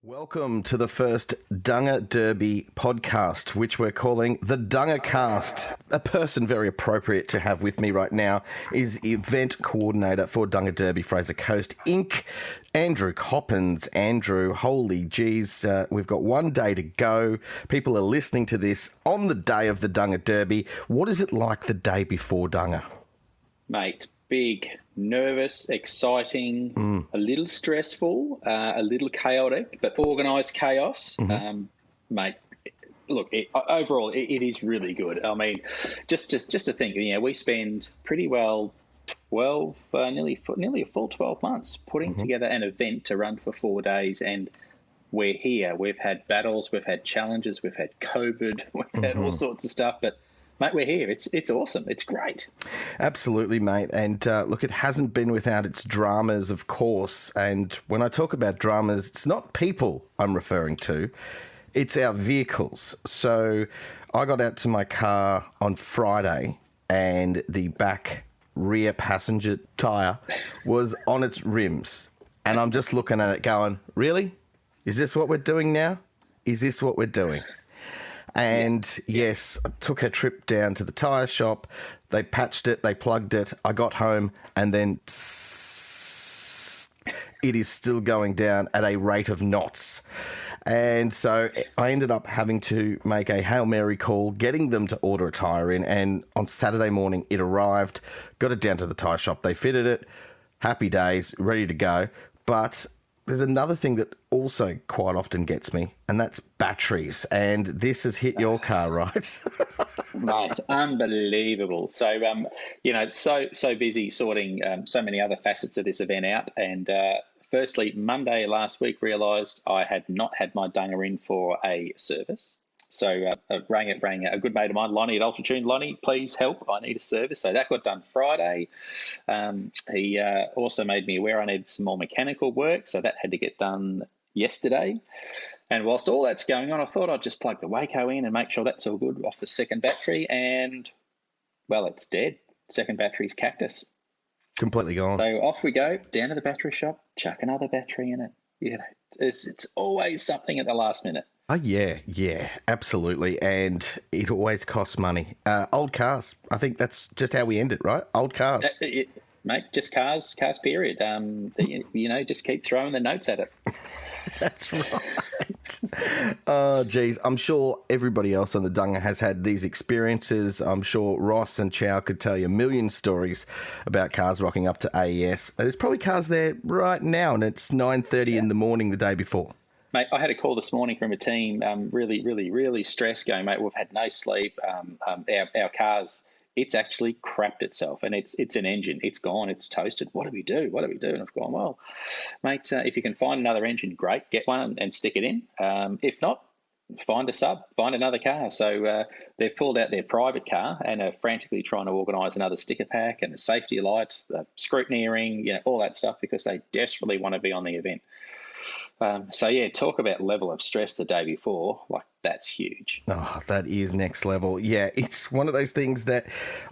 Welcome to the first Dunga Derby podcast, which we're calling the Dunga Cast. A person very appropriate to have with me right now is event coordinator for Dunga Derby Fraser Coast Inc., Andrew Coppins. Andrew, holy geez, we've got one day to go. People are listening to this on the day of the Dunga Derby. What is it like the day before Dunga? Mate, big, nervous, exciting, a little stressful, a little chaotic, but organised chaos. Mate, look, overall, it is really good. I mean, just to think, we spend pretty well 12, nearly a full 12 months putting together an event to run for 4 days, and we're here. We've had battles, we've had challenges, we've had COVID, we've had all sorts of stuff, but mate, we're here. It's awesome. It's great. Absolutely, mate. And look, it hasn't been without its dramas, of course. And when I talk about dramas, it's not people I'm referring to. It's our vehicles. So I got out to my car on Friday and the back rear passenger tyre was on its rims. And I'm just looking at it going, really? Is this what we're doing now? Is this what we're doing? And yes, I took a trip down to the tyre shop. They patched it, they plugged it. I got home and then it is still going down at a rate of knots. And so I ended up having to make a Hail Mary call, getting them to order a tyre in. And on Saturday morning, it arrived, got it down to the tyre shop. They fitted it, happy days, ready to go. But there's another thing that also quite often gets me, and that's batteries. And this has hit your car, right? Right, unbelievable. So, so busy sorting so many other facets of this event out. And firstly, Monday last week, realised I had not had my Dunga in for a service. So I rang a good mate of mine, Lonnie at Altitude. Lonnie, please help. I need a service. So that got done Friday. He also made me aware I needed some more mechanical work. So that had to get done yesterday. And whilst all that's going on, I thought I'd just plug the Waco in and make sure that's all good off the second battery. And, well, it's dead. Second battery's cactus. Completely gone. So off we go, down to the battery shop, chuck another battery in it. It's always something at the last minute. Oh, yeah, absolutely. And it always costs money. Old cars. I think that's just how we end it, right? Old cars. Mate, just cars, period. Just keep throwing the notes at it. That's right. Oh, geez. I'm sure everybody else on the Dunga has had these experiences. I'm sure Ross and Chow could tell you a million stories about cars rocking up to AES. There's probably cars there right now, and it's 9:30 in the morning the day before. Mate, I had a call this morning from a team, really stressed, going, mate, we've had no sleep. Our cars, it's actually crapped itself, and it's an engine. It's gone. It's toasted. What do we do? And I've gone, well, mate, if you can find another engine, great. Get one and stick it in. If not, find a sub, find another car. So they've pulled out their private car and are frantically trying to organise another sticker pack and a safety light, scrutineering, all that stuff, because they desperately want to be on the event. Talk about level of stress the day before. Like, that's huge. Oh, that is next level. Yeah, it's one of those things that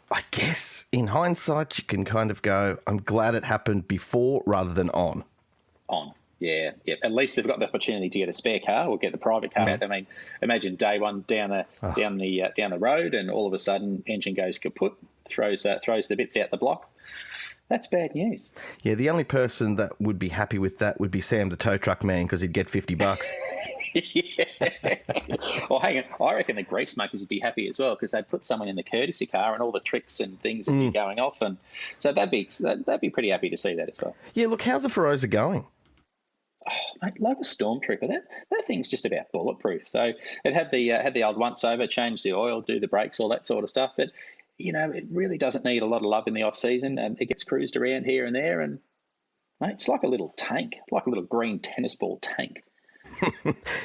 I guess in hindsight you can kind of go, I'm glad it happened before rather than on. Yeah. At least they've got the opportunity to get a spare car or get the private car out. I mean, imagine day one down the road, and all of a sudden engine goes kaput, throws the bits out the block. That's bad news. Yeah, the only person that would be happy with that would be Sam the tow truck man, because he'd get $50. Yeah. Well, hang on. I reckon the grease makers would be happy as well, because they'd put someone in the courtesy car and all the tricks and things would be going off, and so they'd be pretty happy to see that as well. Yeah, look, how's the Feroza going? Oh, mate, like a Stormtrooper. That thing's just about bulletproof. So it had the old once over, change the oil, do the brakes, all that sort of stuff, but it really doesn't need a lot of love in the off-season, and it gets cruised around here and there, and, mate, it's like a little tank, like a little green tennis ball tank.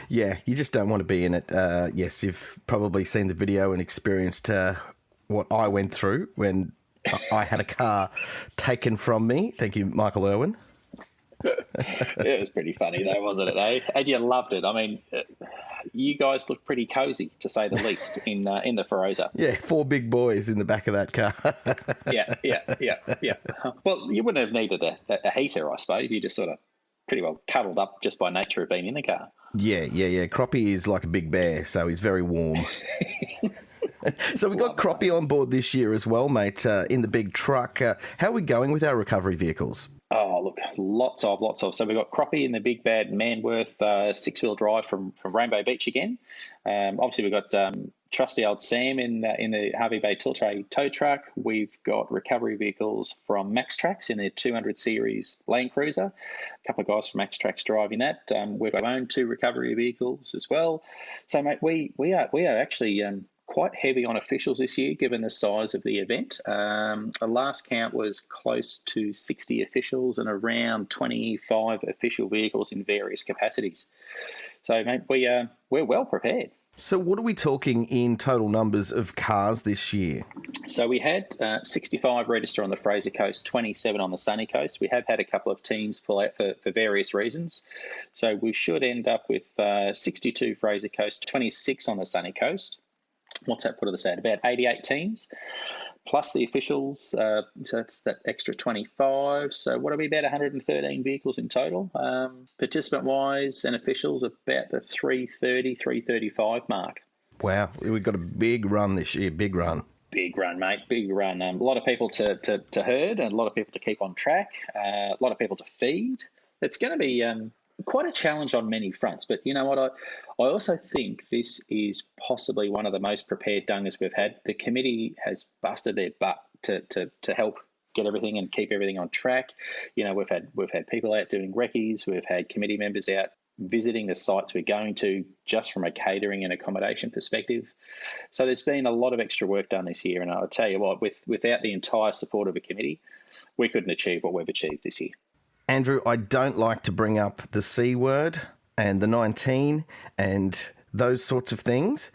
Yeah, you just don't want to be in it. Yes, you've probably seen the video and experienced what I went through when I had a car taken from me. Thank you, Michael Irwin. It was pretty funny though, wasn't it, eh? And you loved it. I mean, you guys look pretty cozy, to say the least, in the Feroza. Yeah, 4 big boys in the back of that car. Yeah. Well, you wouldn't have needed a heater, I suppose. You just sort of pretty well cuddled up just by nature of being in the car. Yeah. Croppy is like a big bear, so he's very warm. So we got Croppy on board this year as well, mate, in the big truck. How are we going with our recovery vehicles? Oh, look, lots of. So we've got Croppy in the big bad Manworth six-wheel drive from Rainbow Beach again. Obviously, we've got trusty old Sam in the Harvey Bay Tiltray tow truck. We've got recovery vehicles from Max Tracks in their 200 series Land Cruiser. A couple of guys from Max Tracks driving that. We've got our own 2 recovery vehicles as well. So, mate, we are actually quite heavy on officials this year, given the size of the event. The last count was close to 60 officials and around 25 official vehicles in various capacities. So, mate, we're well prepared. So what are we talking in total numbers of cars this year? So we had 65 register on the Fraser Coast, 27 on the Sunny Coast. We have had a couple of teams pull out for various reasons. So we should end up with 62 Fraser Coast, 26 on the Sunny Coast. What's that put us at? About 88 teams, plus the officials. So that's that extra 25. So what are we, about 113 vehicles in total? Participant-wise and officials, about the 330, 335 mark. Wow, we've got a big run this year, big run. Big run, mate, big run. A lot of people to herd and a lot of people to keep on track, a lot of people to feed. It's going to be quite a challenge on many fronts. But you know what? I also think this is possibly one of the most prepared Dungas we've had. The committee has busted their butt to help get everything and keep everything on track. You know, we've had people out doing recce's. We've had committee members out visiting the sites we're going to just from a catering and accommodation perspective. So there's been a lot of extra work done this year. And I'll tell you what, without the entire support of a committee, we couldn't achieve what we've achieved this year. Andrew, I don't like to bring up the C word and the 19 and those sorts of things.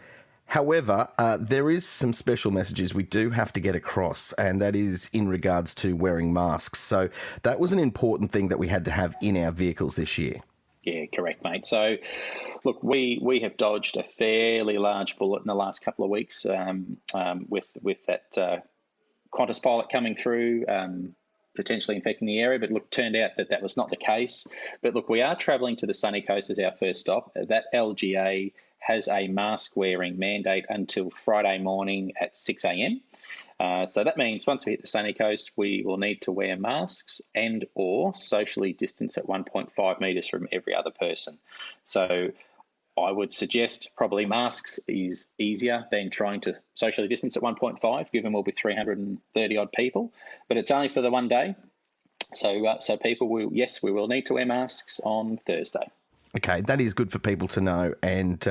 However, there is some special messages we do have to get across, and that is in regards to wearing masks. So that was an important thing that we had to have in our vehicles this year. Yeah, correct, mate. So, look, we have dodged a fairly large bullet in the last couple of weeks with that Qantas pilot coming through, potentially infecting the area. But look, turned out that was not the case. But look, we are travelling to the Sunny Coast as our first stop. That LGA has a mask wearing mandate until Friday morning at 6 a.m. So that means once we hit the Sunny Coast, we will need to wear masks and or socially distance at 1.5 metres from every other person. So I would suggest probably masks is easier than trying to socially distance at 1.5, given we'll be 330 odd people. But it's only for the one day. So people will, yes, we will need to wear masks on Thursday. Okay, that is good for people to know. And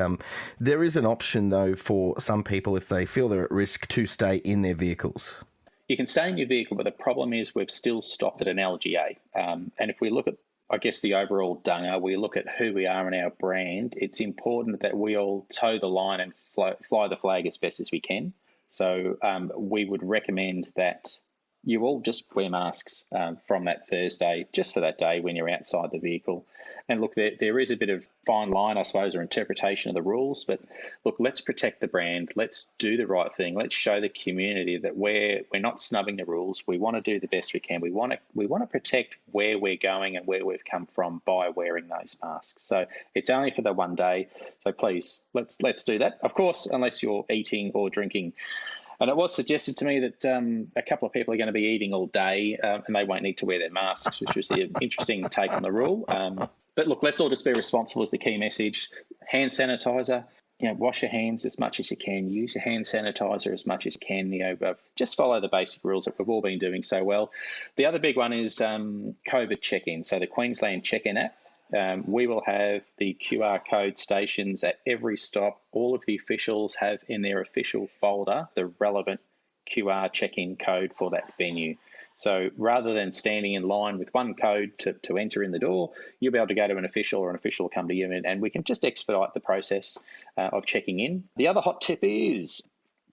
there is an option, though, for some people, if they feel they're at risk, to stay in their vehicles. You can stay in your vehicle, but the problem is we've still stopped at an LGA. And if we look at, I guess, the overall Dunga, we look at who we are and our brand, it's important that we all toe the line and fly the flag as best as we can. So we would recommend that you all just wear masks from that Thursday, just for that day when you're outside the vehicle. And look, there is a bit of fine line, I suppose, or interpretation of the rules. But look, let's protect the brand. Let's do the right thing. Let's show the community that we're not snubbing the rules. We want to do the best we can. We want to protect where we're going and where we've come from by wearing those masks. So it's only for the one day. So please, let's do that. Of course, unless you're eating or drinking. And it was suggested to me that a couple of people are going to be eating all day and they won't need to wear their masks, which was an interesting take on the rule. But look, let's all just be responsible is the key message. Hand sanitizer, wash your hands as much as you can. Use your hand sanitizer as much as you can. Just follow the basic rules that we've all been doing so well. The other big one is COVID check-in. So the Queensland check-in app. We will have the QR code stations at every stop. All of the officials have in their official folder the relevant QR check-in code for that venue. So rather than standing in line with one code to enter in the door, you'll be able to go to an official or an official will come to you and we can just expedite the process of checking in. The other hot tip is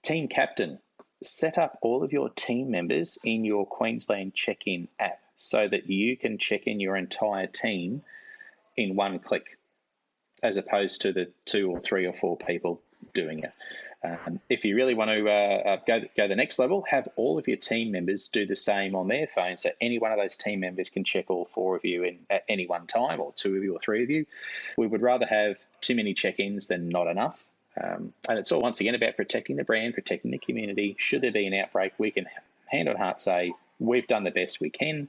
team captain. Set up all of your team members in your Queensland check-in app so that you can check in your entire team in one click, as opposed to the 2 or 3 or 4 people doing it. If you really want to go the next level, have all of your team members do the same on their phone, so any one of those team members can check all 4 of you at any one time, or 2 of you or 3 of you. We would rather have too many check-ins than not enough. And it's all, once again, about protecting the brand, protecting the community. Should there be an outbreak, we can hand on heart say, we've done the best we can.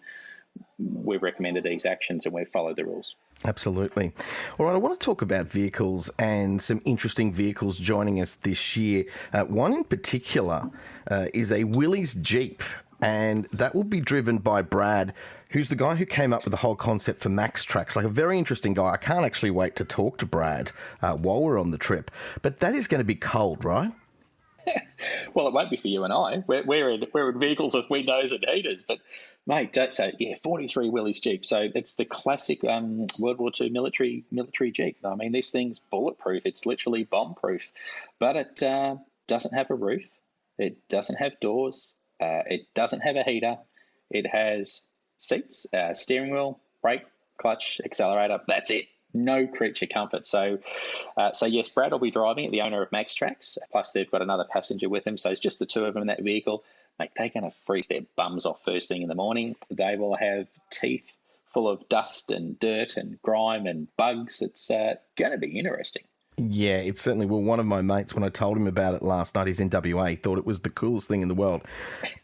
We've recommended these actions and we've followed the rules. Absolutely. All right, I want to talk about vehicles and some interesting vehicles joining us this year. One in particular is a Willys Jeep, and that will be driven by Brad, who's the guy who came up with the whole concept for Max Tracks. Like, a very interesting guy. I can't actually wait to talk to Brad while we're on the trip. But that is going to be cold, right? Well, it won't be for you and I. We're in vehicles with windows and heaters. But, mate, 43 Willys Jeep. So it's the classic World War II military Jeep. I mean, this thing's bulletproof. It's literally bomb-proof. But it doesn't have a roof. It doesn't have doors. It doesn't have a heater. It has seats, steering wheel, brake, clutch, accelerator. That's it. No creature comfort. So yes, Brad will be driving it, the owner of Max Tracks. Plus, they've got another passenger with them. So it's just the 2 of them in that vehicle. Mate, they're going to freeze their bums off first thing in the morning. They will have teeth full of dust and dirt and grime and bugs. It's going to be interesting. Yeah, it certainly will. One of my mates, when I told him about it last night, he's in WA, thought it was the coolest thing in the world.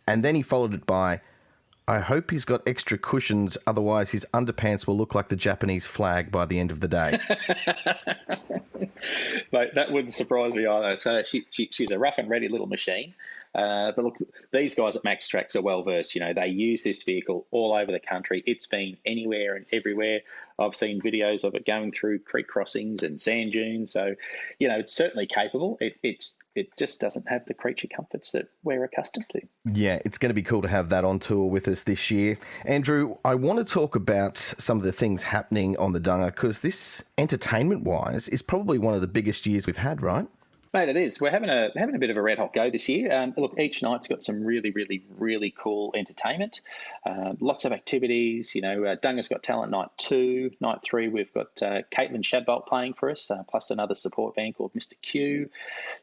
And then he followed it by, I hope he's got extra cushions, otherwise his underpants will look like the Japanese flag by the end of the day. Mate, that wouldn't surprise me either. So she's a rough and ready little machine. But look, these guys at Max Tracks are well versed. You know, they use this vehicle all over the country. It's been anywhere and everywhere. I've seen videos of it going through creek crossings and sand dunes. So, you know, it's certainly capable. It just doesn't have the creature comforts that we're accustomed to. Yeah, it's going to be cool to have that on tour with us this year. Andrew, I want to talk about some of the things happening on the Dunga, because this, entertainment-wise, is probably one of the biggest years we've had, right? Mate, it is. We're having a bit of a red hot go this year. Look, each night's got some really, really, really cool entertainment. Lots of activities. You know, Dunga's Got Talent Night 2. Night 3, we've got Caitlin Shadbolt playing for us, plus another support band called Mr. Q.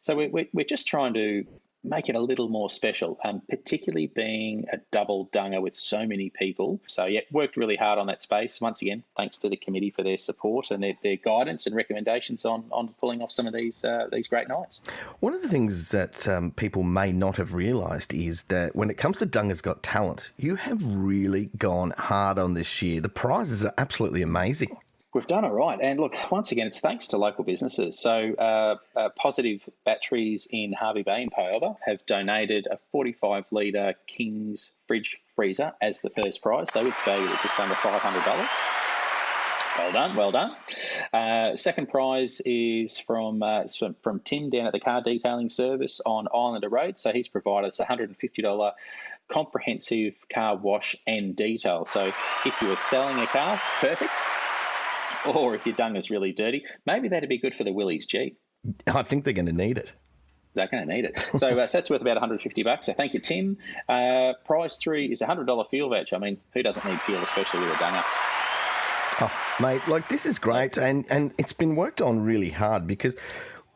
So we're just trying to make it a little more special, particularly being a double Dunga with so many people. So, yeah, worked really hard on that space. Once again, thanks to the committee for their support and their guidance and recommendations on pulling off some of these great nights. One of the things that people may not have realised is that when it comes to Dunga's Got Talent, you have really gone hard on this year. The prizes are absolutely amazing. We've done all right. And look, once again, it's thanks to local businesses. So Positive Batteries in Harvey Bay in Paola have donated a 45-litre King's fridge freezer as the first prize. So it's valued at just under $500. Well done. Second prize is from Tim down at the car detailing service on Islander Road. So he's provided us a $150 comprehensive car wash and detail. So if you were selling a car, perfect. Or if your Dunga's really dirty, maybe that'd be good for the Willys Jeep. I think they're going to need it. They're going to need it. So that's worth about $150. So thank you, Tim. Prize 3 is a $100 fuel voucher. I mean, who doesn't need fuel, especially with a Dunga? Oh, mate, like, this is great. And it's been worked on really hard, because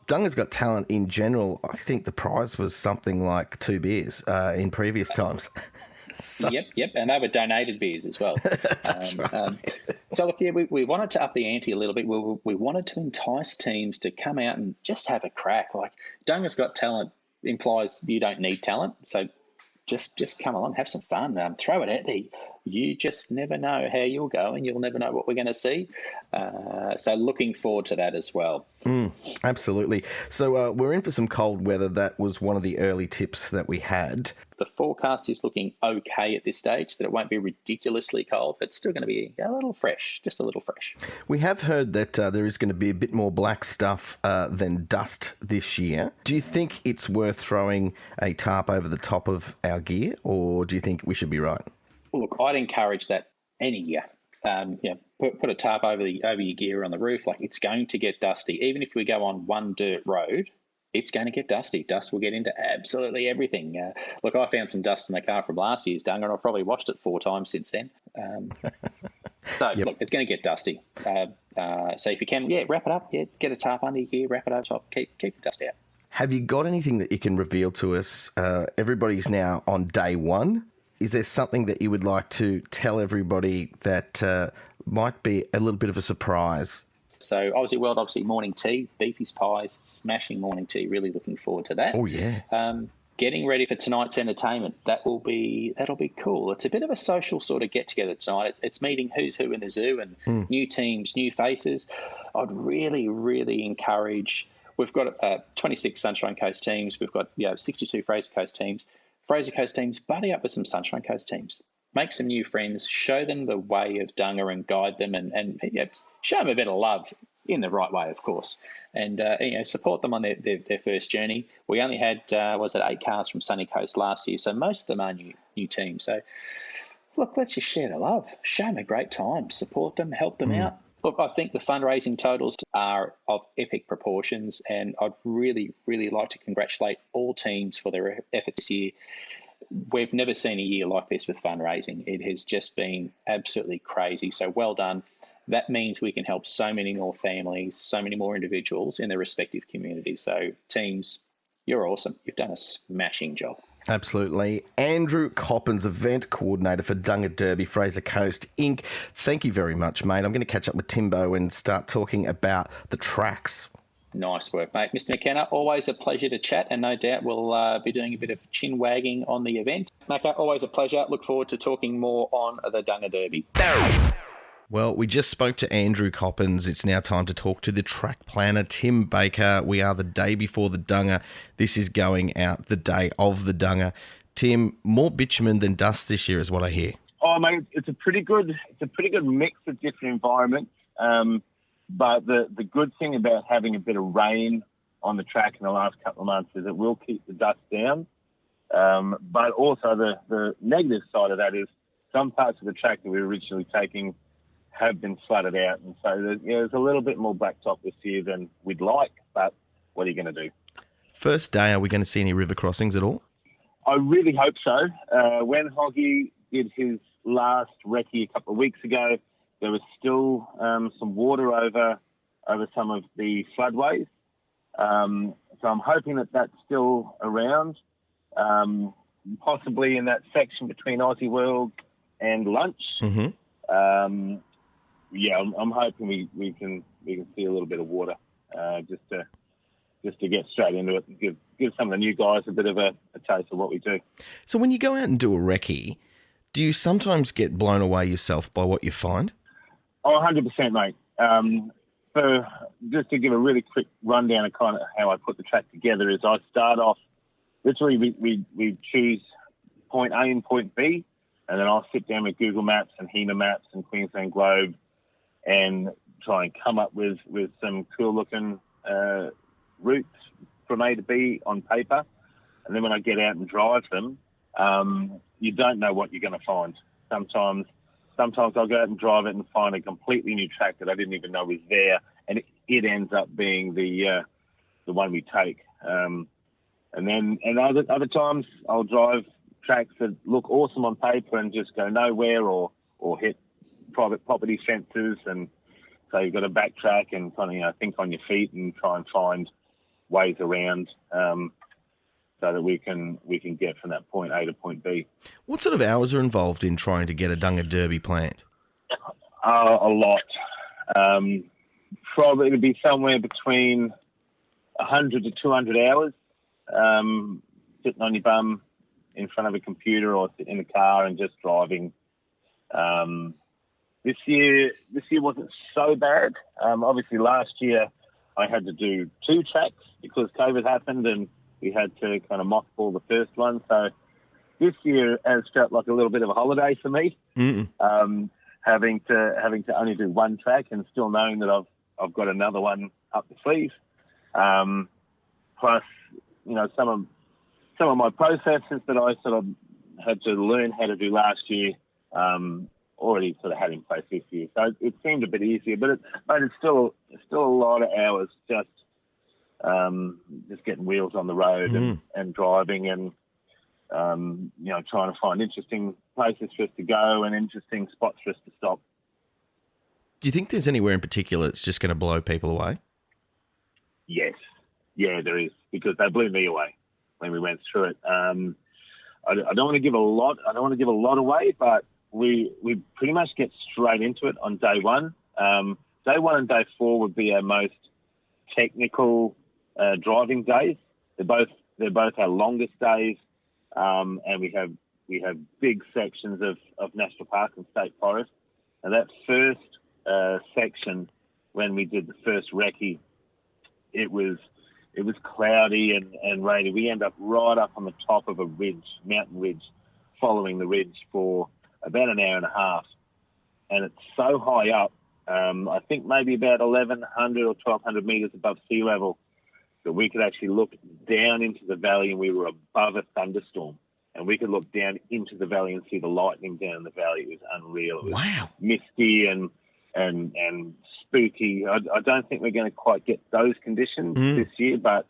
Dunga's Got Talent in general, I think the prize was something like 2 beers in previous times. So. Yep, and they were donated beers as well. That's right. So look, yeah, we wanted to up the ante a little bit. We wanted to entice teams to come out and just have a crack. Like, Dunga's Got Talent implies you don't need talent, so just come along, have some fun, throw it out there. You just never know how you'll go, and you'll never know what we're going to see. So looking forward to that as well. Absolutely. So we're in for some cold weather. That was one of the early tips that we had. The forecast is looking okay at this stage, that it won't be ridiculously cold, but it's still going to be a little fresh, just a little fresh. We have heard that there is going to be a bit more black stuff than dust this year. Do you think it's worth throwing a tarp over the top of our gear, or do you think we should be right? Well, look, I'd encourage that any year. Put a tarp over your gear on the roof. Like, it's going to get dusty. Even if we go on one dirt road, it's going to get dusty. Dust will get into absolutely everything. Look, I found some dust in the car from last year's Dunga, and I've probably washed it 4 times since then. Look, it's going to get dusty. So if you can, wrap it up. Yeah, get a tarp under your gear, wrap it over top, keep the dust out. Have you got anything that you can reveal to us? Everybody's now on day one. Is there something that you would like to tell everybody that might be a little bit of a surprise? So Aussie World, obviously morning tea, beefies, pies, smashing morning tea. Really looking forward to that. Oh yeah. Getting ready for tonight's entertainment. That'll be cool. It's a bit of a social sort of get together tonight. It's meeting who's who in the zoo and new teams, new faces. I'd really, really encourage. We've got 26 Sunshine Coast teams. We've got 62 Fraser Coast teams. Fraser Coast teams, buddy up with some Sunshine Coast teams. Make some new friends. Show them the way of Dunga and guide them and show them a bit of love in the right way, of course, and support them on their first journey. We only had 8 cars from Sunny Coast last year, so most of them are new teams. So look, let's just share the love, show them a great time, support them, help them out. Look, I think the fundraising totals are of epic proportions, and I'd really, really like to congratulate all teams for their efforts this year. We've never seen a year like this with fundraising. It has just been absolutely crazy. So well done. That means we can help so many more families, so many more individuals in their respective communities. So teams, you're awesome. You've done a smashing job. Absolutely. Andrew Coppins, event coordinator for Dunga Derby Fraser Coast Inc. Thank you very much, mate. I'm going to catch up with Timbo and start talking about the tracks. Nice work, mate. Mr. McKenna, always a pleasure to chat, and no doubt we'll be doing a bit of chin wagging on the event. Macca, always a pleasure. Look forward to talking more on the Dunga Derby. Well, we just spoke to Andrew Coppins. It's now time to talk to the track planner, Tim Baker. We are the day before the Dunga. This is going out the day of the Dunga. Tim, more bitumen than dust this year is what I hear. Oh, mate, it's a pretty good mix of different environments. But the good thing about having a bit of rain on the track in the last couple of months is it will keep the dust down. But also the negative side of that is some parts of the track that we were originally taking have been flooded out. And so there's a little bit more blacktop this year than we'd like, but what are you going to do? First day, are we going to see any river crossings at all? I really hope so. When Hoggy did his last recce a couple of weeks ago, there was still some water over some of the floodways. So I'm hoping that that's still around, possibly in that section between Aussie World and Lunch. Mm-hmm. I'm hoping we can see a little bit of water just to get straight into it and give some of the new guys a bit of a taste of what we do. So when you go out and do a recce, do you sometimes get blown away yourself by what you find? Oh, 100%, mate. So just to give a really quick rundown of kind of how I put the track together is I start off, literally we choose point A and point B, and then I'll sit down with Google Maps and HEMA Maps and Queensland Globe and try and come up with some cool-looking routes from A to B on paper. And then when I get out and drive them, you don't know what you're going to find. Sometimes I'll go out and drive it and find a completely new track that I didn't even know was there, and it ends up being the one we take. And other times I'll drive tracks that look awesome on paper and just go nowhere, or hit private property fences, and so you've got to backtrack and kind of think on your feet and try and find ways around. So that we can get from that point A to point B. What sort of hours are involved in trying to get a Dunga Derby planned? A lot. Probably it'd be somewhere between 100 to 200 hours, sitting on your bum in front of a computer or sitting in the car and just driving. This year wasn't so bad. Obviously last year I had to do 2 tracks because COVID happened and we had to kind of mothball the first one. So this year has felt like a little bit of a holiday for me, having to only do 1 track and still knowing that I've got another one up the sleeve. Plus, some of my processes that I sort of had to learn how to do last year, already sort of had in place this year. So it seemed a bit easier, but it's still a lot of hours just getting wheels on the road and driving and, trying to find interesting places for us to go and interesting spots for us to stop. Do you think there's anywhere in particular that's just going to blow people away? Yes. Yeah, there is. because they blew me away when we went through it. I don't want to give a lot. I don't want to give a lot away, but we pretty much get straight into it on day one. Day 1 and day 4 would be our most technical driving days. They're both our longest days, and we have big sections of national park and state forest. And that first section, when we did the first recce, it was cloudy and rainy. We end up right up on the top of a mountain ridge, following the ridge for about an hour and a half, and it's so high up. I think maybe about 1,100 or 1,200 meters above sea level, that we could actually look down into the valley, and we were above a thunderstorm, and we could look down into the valley and see the lightning down in the valley. It was unreal. It was Wow. misty and spooky. I don't think we're going to quite get those conditions this year, but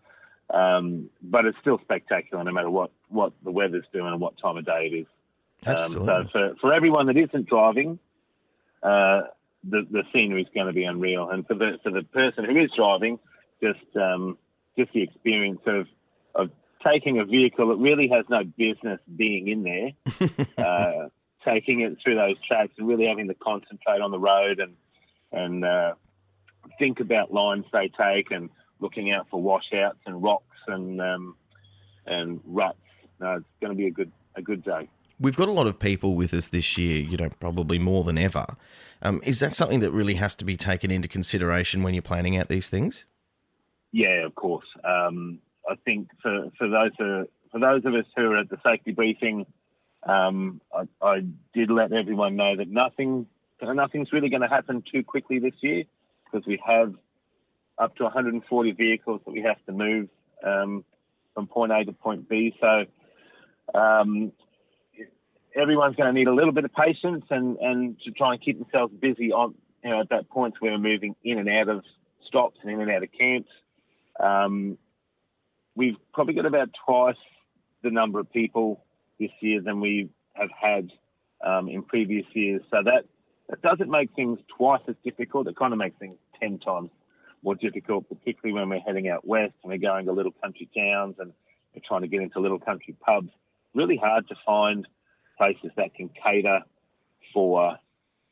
it's still spectacular no matter what the weather's doing and what time of day it is. Absolutely. So for everyone that isn't driving, the scenery is going to be unreal, and for the person who is driving, just the experience of taking a vehicle that really has no business being in there, taking it through those tracks and really having to concentrate on the road and think about lines they take and looking out for washouts and rocks and ruts. No, it's going to be a good day. We've got a lot of people with us this year, probably more than ever. Is that something that really has to be taken into consideration when you're planning out these things? Yeah, of course. I think for those of us who are at the safety briefing, I did let everyone know that nothing's really going to happen too quickly this year, because we have up to 140 vehicles that we have to move from point A to point B. So everyone's going to need a little bit of patience and to try and keep themselves busy on at that point where we're moving in and out of stops and in and out of camps. We've probably got about twice the number of people this year than we have had in previous years. So that doesn't make things twice as difficult. It kind of makes things 10 times more difficult, particularly when we're heading out west and we're going to little country towns and we're trying to get into little country pubs. Really hard to find places that can cater for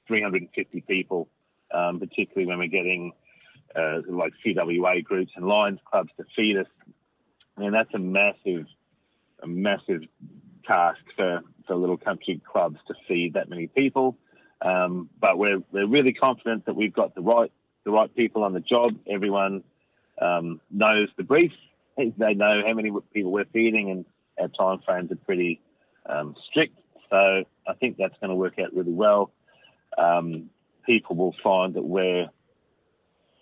350 people, particularly when we're getting like CWA groups and Lions clubs to feed us. I mean, that's a massive task for little country clubs to feed that many people. But we're really confident that we've got the right people on the job. Everyone knows the brief. They know how many people we're feeding, and our time frames are pretty strict. So I think that's going to work out really well. People will find that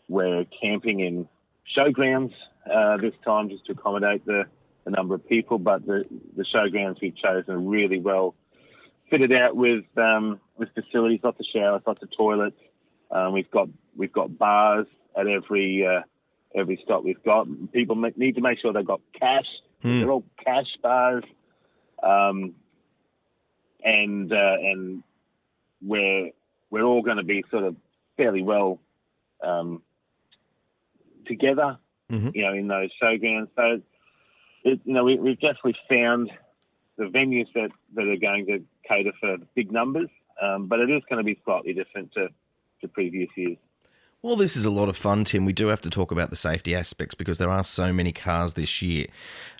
we're camping in showgrounds this time just to accommodate the number of people, but the showgrounds we've chosen are really well fitted out with facilities, lots of showers, lots of toilets. We've got bars at every stop we've got. People need to make sure they've got cash. They're all cash bars, and we're all going to be sort of fairly well together, in those showgrounds. So, we've definitely found the venues that are going to cater for big numbers, but it is going to be slightly different to previous years. Well, this is a lot of fun, Tim. We do have to talk about the safety aspects because there are so many cars this year.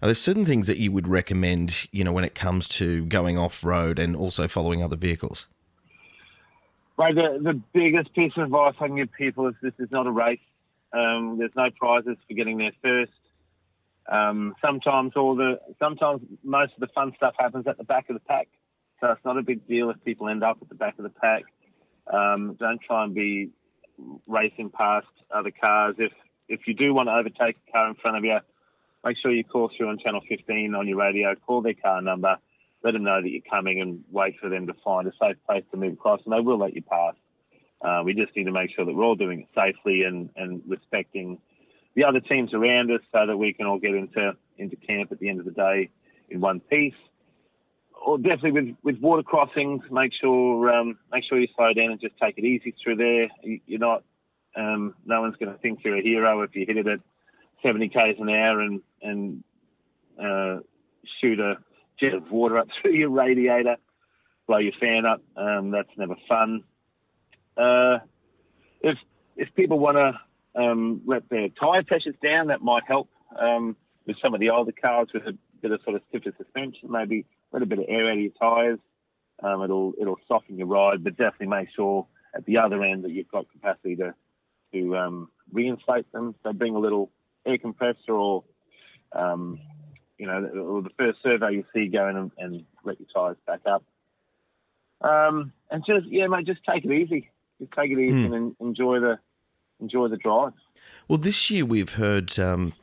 Are there certain things that you would recommend, when it comes to going off-road and also following other vehicles? Right, the biggest piece of advice I can give people is this is not a race. There's no prizes for getting there first. Sometimes most of the fun stuff happens at the back of the pack, so it's not a big deal if people end up at the back of the pack. Don't try and be racing past other cars. If you do want to overtake a car in front of you, make sure you call through on channel 15 on your radio, call their car number, let them know that you're coming, and wait for them to find a safe place to move across, and they will let you pass. We just need to make sure that we're all doing it safely and respecting the other teams around us so that we can all get into camp at the end of the day in one piece. Or definitely with water crossings, make sure you slow down and just take it easy through there. You're not, no one's going to think you're a hero if you hit it at 70 k's an hour and shoot a jet of water up through your radiator, blow your fan up. That's never fun. If people want to let their tyre pressures down, that might help with some of the older cars with a bit of sort of stiffer suspension. Maybe let a bit of air out of your tyres. It'll soften your ride, but definitely make sure at the other end that you've got capacity to reinflate them. So bring a little air compressor or the first survey you see, go in and let your tyres back up. And just take it easy. Just take it easy and enjoy the drive. Well, this year we've heard from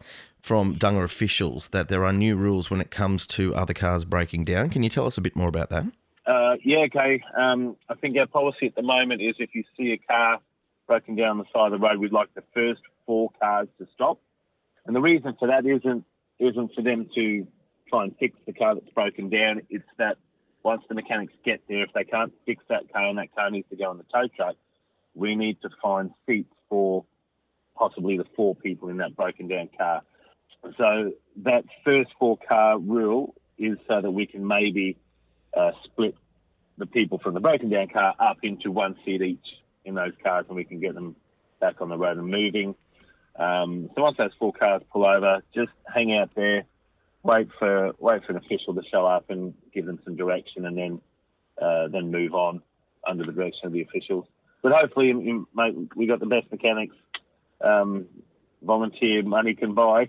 Dunga officials that there are new rules when it comes to other cars breaking down. Can you tell us a bit more about that? Okay. I think our policy at the moment is if you see a car broken down the side of the road, we'd like the first 4 cars to stop. And the reason for that isn't for them to try and fix the car that's broken down. It's that once the mechanics get there, if they can't fix that car and that car needs to go on the tow truck, we need to find seats for possibly the 4 people in that broken down car. So that first 4 car rule is so that we can maybe split the people from the broken down car up into 1 seat each in those cars, and we can get them back on the road and moving. So once those 4 cars pull over, just hang out there, wait for an official to show up and give them some direction, and then move on under the direction of the officials. But hopefully, mate, we got the best mechanics. Volunteer money can buy,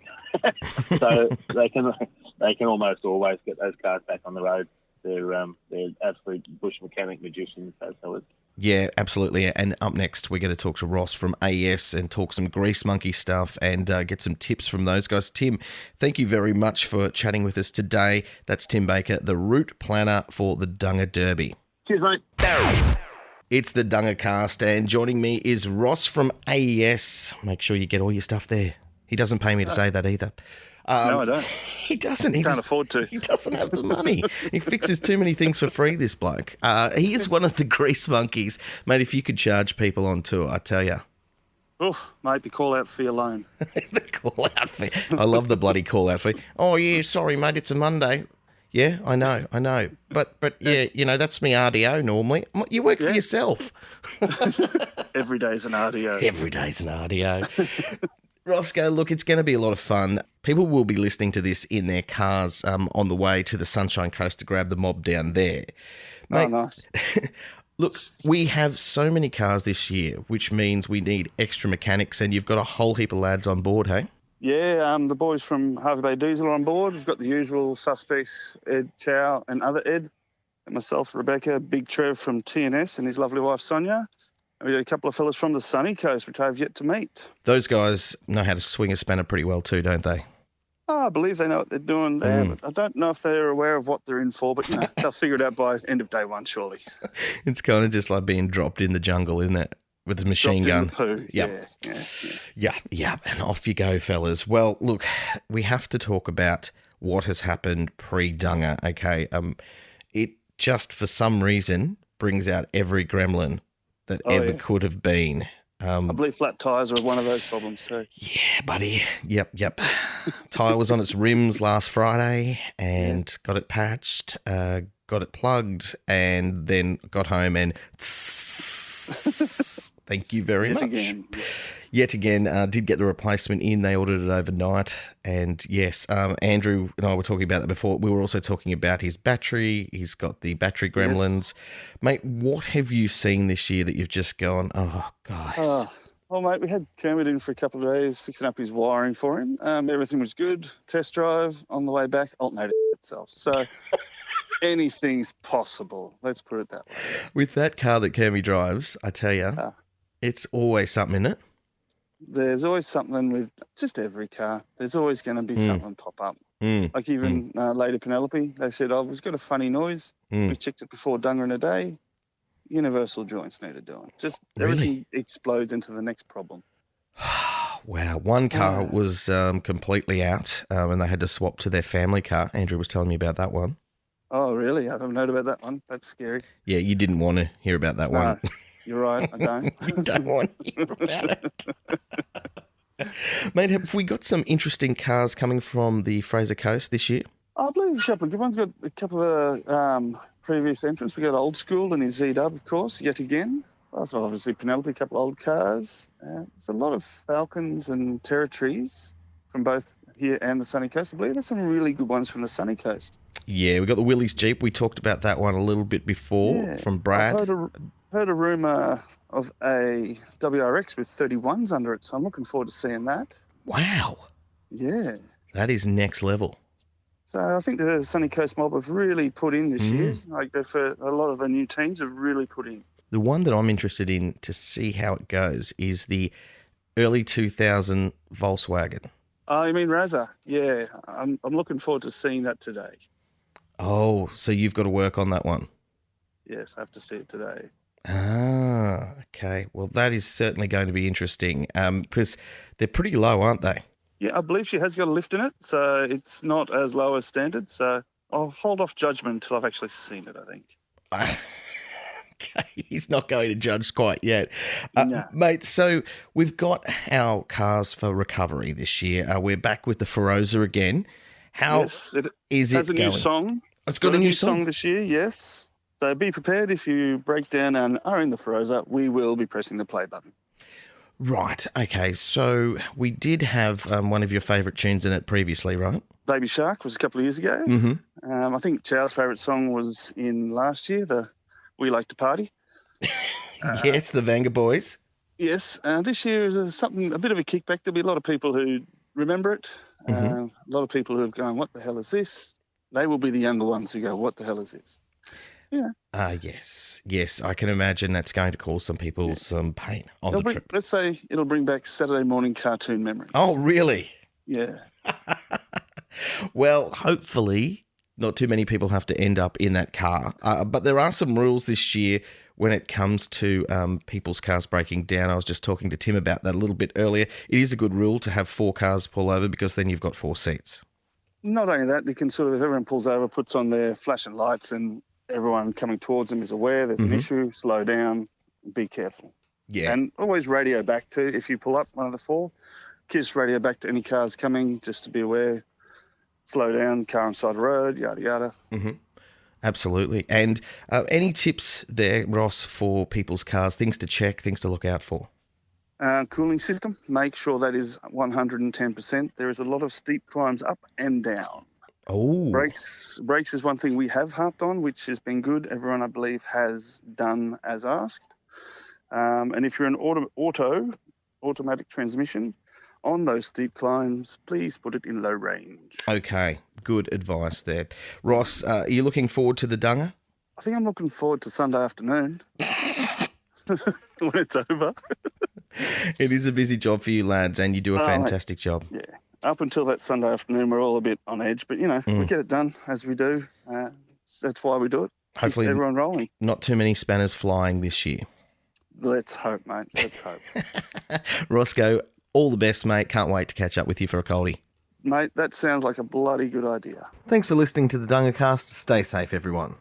so they can almost always get those cars back on the road. They're absolute bush mechanic magicians, those fellas. Yeah, absolutely. And up next, we're going to talk to Ross from AES and talk some grease monkey stuff and get some tips from those guys. Tim, thank you very much for chatting with us today. That's Tim Baker, the route planner for the Dunga Derby. Cheers, mate. It's the Dunga Cast, and joining me is Ross from AES. Make sure you get all your stuff there. He doesn't pay me to say that either. No, I don't. He doesn't. Can't afford to. He doesn't have the money. He fixes too many things for free, this bloke. He is one of the grease monkeys. Mate, if you could charge people on tour, I tell you. Oh, mate, the call-out fee alone. The call-out fee. I love the bloody call-out fee. Oh, yeah, sorry, mate, it's a Monday. Yeah, I know. But yeah, that's me RDO normally. You work for yourself. Every day's an RDO. Every day's an RDO. Roscoe, look, it's going to be a lot of fun. People will be listening to this in their cars on the way to the Sunshine Coast to grab the mob down there. Mate, oh, nice. Look, we have so many cars this year, which means we need extra mechanics, and you've got a whole heap of lads on board, hey? Yeah, the boys from Harvey Bay Diesel are on board. We've got the usual suspects, Ed Chow and other Ed, and myself, Rebecca, Big Trev from TNS and his lovely wife, Sonia. And we got a couple of fellas from the sunny coast, which I have yet to meet. Those guys know how to swing a spanner pretty well too, don't they? Oh, I believe they know what they're doing there, but I don't know if they're aware of what they're in for, but they'll figure it out by end of day 1, surely. It's kind of just like being dropped in the jungle, isn't it? With a machine gun. Yep. Yeah. And off you go, fellas. Well, look, we have to talk about what has happened pre-Dunga, okay? It just, for some reason, brings out every gremlin that ever could have been. I believe flat tyres are one of those problems too. Yeah, buddy. Yep. Tyre was on its rims last Friday and got it patched, got it plugged, and then got home and thank you very much. Yet again, did get the replacement in. They ordered it overnight. And yes, Andrew and I were talking about that before. We were also talking about his battery. He's got the battery gremlins. Yes. Mate, what have you seen this year that you've just gone, oh, guys? Well, mate, we had Kermit in for a couple of days fixing up his wiring for him. Everything was good. Test drive on the way back, alternated itself. So anything's possible. Let's put it that way. With that car that Kermit drives, I tell you, it's always something, isn't it? There's always something with just every car. There's always going to be something pop up. Like even Lady Penelope, they said, we've got a funny noise. We checked it before Dunga in a day. Universal joints needed doing. Just everything explodes into the next problem. Wow. One car was completely out and they had to swap to their family car. Andrew was telling me about that one. Oh, really? I don't know about that one. That's scary. Yeah, you didn't want to hear about that one. You're right, I don't. You don't want to hear about it. Mate, have we got some interesting cars coming from the Fraser Coast this year? I believe there's a couple of good ones. Got a couple of previous entrants. We got Old School and his V-Dub, of course, yet again. Also, obviously, Penelope, a couple of old cars. There's a lot of Falcons and Territories from both here and the Sunny Coast. I believe there's some really good ones from the Sunny Coast. Yeah, we got the Willys Jeep. We talked about that one a little bit before from Brad. I've heard a rumour of a WRX with 31s under it, so I'm looking forward to seeing that. Wow. Yeah. That is next level. So I think the Sunny Coast mob have really put in this year. Like for a lot of the new teams have really put in. The one that I'm interested in to see how it goes is the early 2000 Volkswagen. Oh, you mean Razza? Yeah, I'm looking forward to seeing that today. Oh, so you've got to work on that one. Yes, I have to see it today. Ah, okay. Well, that is certainly going to be interesting because they're pretty low, aren't they? Yeah, I believe she has got a lift in it, so it's not as low as standard. So I'll hold off judgment until I've actually seen it, I think. Okay, he's not going to judge quite yet. No. Mate, so we've got our cars for recovery this year. We're back with the Feroza again. How is it has a going? new song. It's got a new song this year, yes. So be prepared if you break down and are in the Feroza, we will be pressing the play button. Right, okay. So we did have one of your favourite tunes in it previously, right? Baby Shark was a couple of years ago. Mm-hmm. I think Chow's favourite song was in last year, the We Like to Party. Yes, the Vanga Boys. Yes, this year is something, a bit of a kickback. There'll be a lot of people who remember it. A lot of people who have gone, what the hell is this? They will be the younger ones who go, what the hell is this? Yeah. Yes. I can imagine that's going to cause some people some pain on the trip. Let's say it'll bring back Saturday morning cartoon memories. Oh, really? Yeah. Well, hopefully not too many people have to end up in that car. But there are some rules this year when it comes to people's cars breaking down. I was just talking to Tim about that a little bit earlier. It is a good rule to have 4 cars pull over because then you've got 4 seats. Not only that, you can sort of, if everyone pulls over, puts on their flashing lights and everyone coming towards them is aware there's an issue, slow down, be careful. Yeah. And always radio back to, if you pull up one of the 4, just radio back to any cars coming just to be aware, slow down, car on side the road, yada, yada. Mm-hmm. Absolutely. And any tips there, Ross, for people's cars, things to check, things to look out for? Cooling system, make sure that is 110%. There is a lot of steep climbs up and down. Oh. Brakes is one thing we have harped on, which has been good. Everyone, I believe, has done as asked. And if you're an automatic transmission, on those steep climbs, please put it in low range. Okay, good advice there. Ross, are you looking forward to the Dunga? I think I'm looking forward to Sunday afternoon when it's over. It is a busy job for you lads, and you do a fantastic job. Yeah. Up until that Sunday afternoon, we're all a bit on edge, but, we get it done as we do. That's why we do it. Hopefully, keep everyone rolling. Not too many spanners flying this year. Let's hope, mate. Let's hope. Roscoe, all the best, mate. Can't wait to catch up with you for a coldie. Mate, that sounds like a bloody good idea. Thanks for listening to the Dunga Cast. Stay safe, everyone.